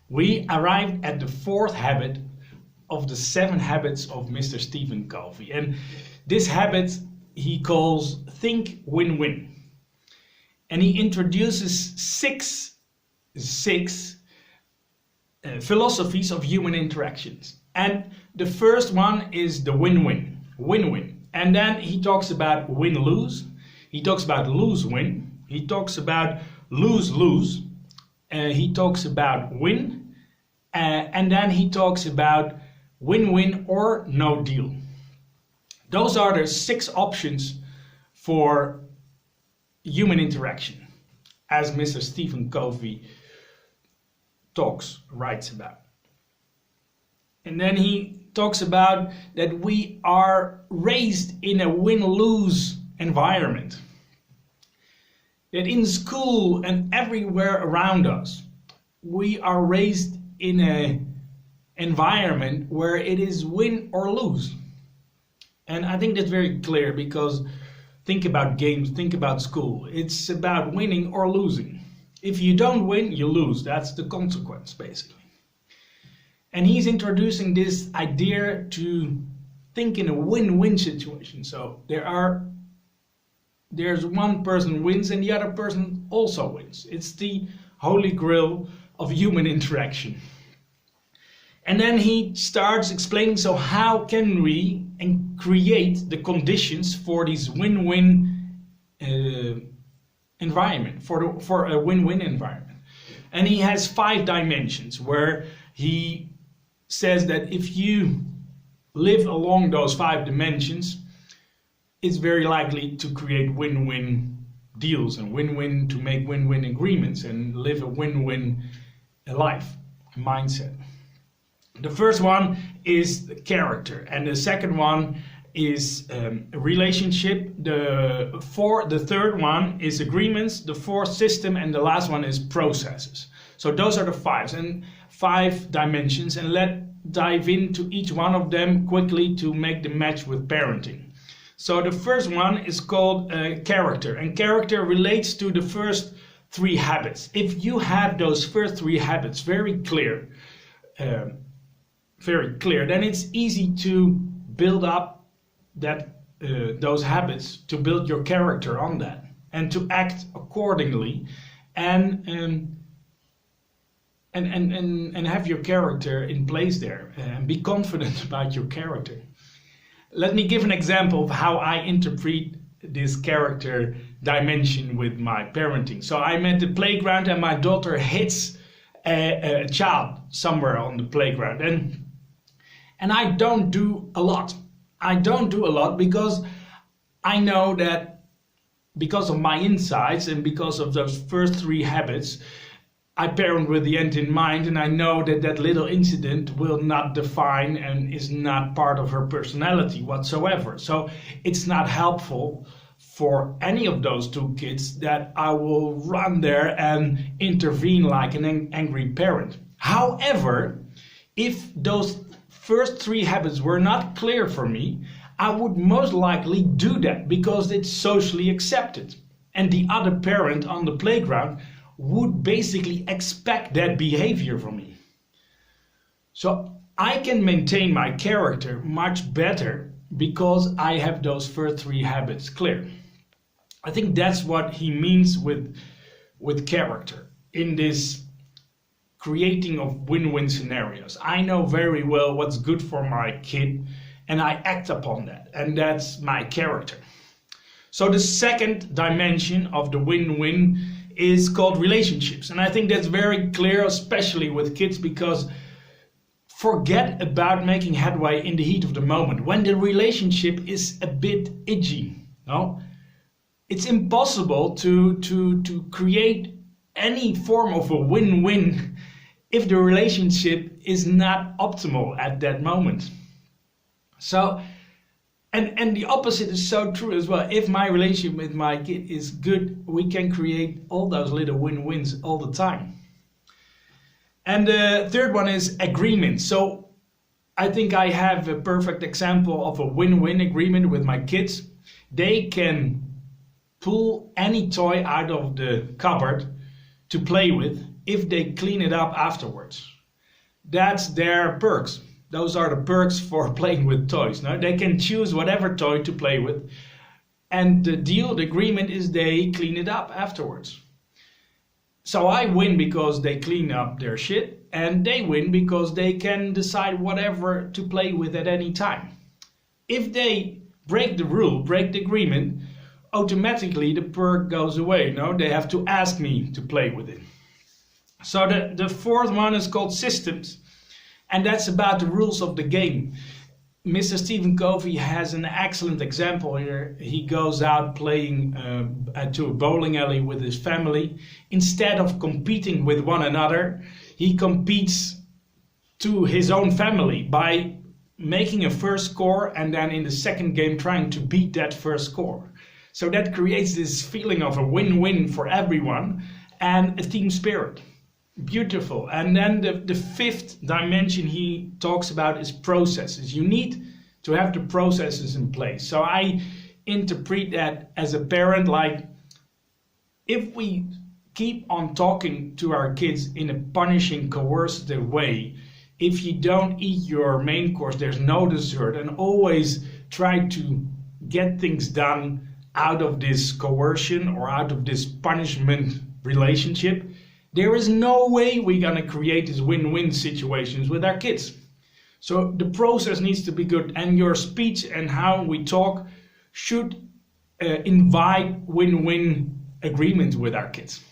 we arrived at the fourth habit of the 7 habits of Mr. Stephen Covey. And this habit he calls Think Win-Win. And he introduces six philosophies of human interactions. And the first one is the win-win. Win-win. And then he talks about win-lose. He talks about lose-win. He talks about lose-lose. He talks about win. And then he talks about win-win or no deal. Those are the 6 options for human interaction, as Mr. Stephen Covey writes about. And then he talks about that we are raised in a win-lose environment. That in school and everywhere around us, we are raised in an environment where it is win or lose. And I think that's very clear, because think about games, think about school. It's about winning or losing. If you don't win, you lose. That's the consequence, basically. And he's introducing this idea to think in a win-win situation. So there's one person wins and the other person also wins. It's the holy grail of human interaction. And then he starts explaining, so how can we create the conditions for this win-win environment, for a win-win environment. And he has 5 dimensions where he says that if you live along those 5 dimensions, it's very likely to create win-win deals and win-win, to make win-win agreements and live a win-win life, mindset. The first one is character, and the second one is relationship. The third one is agreements. The fourth, system, and the last one is processes. So those are the 5 dimensions, and let's dive into each one of them quickly to make the match with parenting. So the first one is called character, and character relates to the first 3 habits. If you have those first 3 habits very clear, then it's easy to build up those habits, to build your character on that, and to act accordingly, and have your character in place there, and be confident about your character. Let me give an example of how I interpret this character dimension with my parenting. So I'm at the playground and my daughter hits a child somewhere on the playground, and I don't do a lot. I don't do a lot because I know that because of my insights and because of those first 3 habits, I parent with the end in mind, and I know that that little incident will not define and is not part of her personality whatsoever. So it's not helpful for any of those 2 kids that I will run there and intervene like an angry parent. However, if those first 3 habits were not clear for me, I would most likely do that because it's socially accepted. And the other parent on the playground would basically expect that behavior from me. So I can maintain my character much better because I have those first 3 habits clear. I think that's what he means with character in this creating of win-win scenarios. I know very well what's good for my kid and I act upon that, and that's my character. So the second dimension of the win-win is called relationships, and I think that's very clear, especially with kids, because forget about making headway in the heat of the moment when the relationship is a bit itchy. No, it's impossible to create any form of a win-win if the relationship is not optimal at that moment. So, and the opposite is so true as well. If my relationship with my kid is good, we can create all those little win-wins all the time. And the third one is agreement. So I think I have a perfect example of a win-win agreement with my kids. They can pull any toy out of the cupboard to play with, if they clean it up afterwards. That's their perks. Those are the perks for playing with toys. Now they can choose whatever toy to play with, and the deal, the agreement is they clean it up afterwards. So I win because they clean up their shit, and they win because they can decide whatever to play with at any time. If they break the rule, break the agreement, automatically the perk goes away. No, they have to ask me to play with it. So the fourth one is called systems, and that's about the rules of the game. Mr. Stephen Covey has an excellent example here. He goes out playing to a bowling alley with his family. Instead of competing with one another, he competes to his own family by making a first score and then in the second game trying to beat that first score. So that creates this feeling of a win-win for everyone and a team spirit. Beautiful. And then the fifth dimension he talks about is processes. You need to have the processes in place. So I interpret that as a parent, like if we keep on talking to our kids in a punishing, coercive way, if you don't eat your main course, there's no dessert, and always try to get things done out of this coercion or out of this punishment relationship, there is no way we're going to create these win-win situations with our kids. So the process needs to be good, and your speech and how we talk should invite win-win agreements with our kids.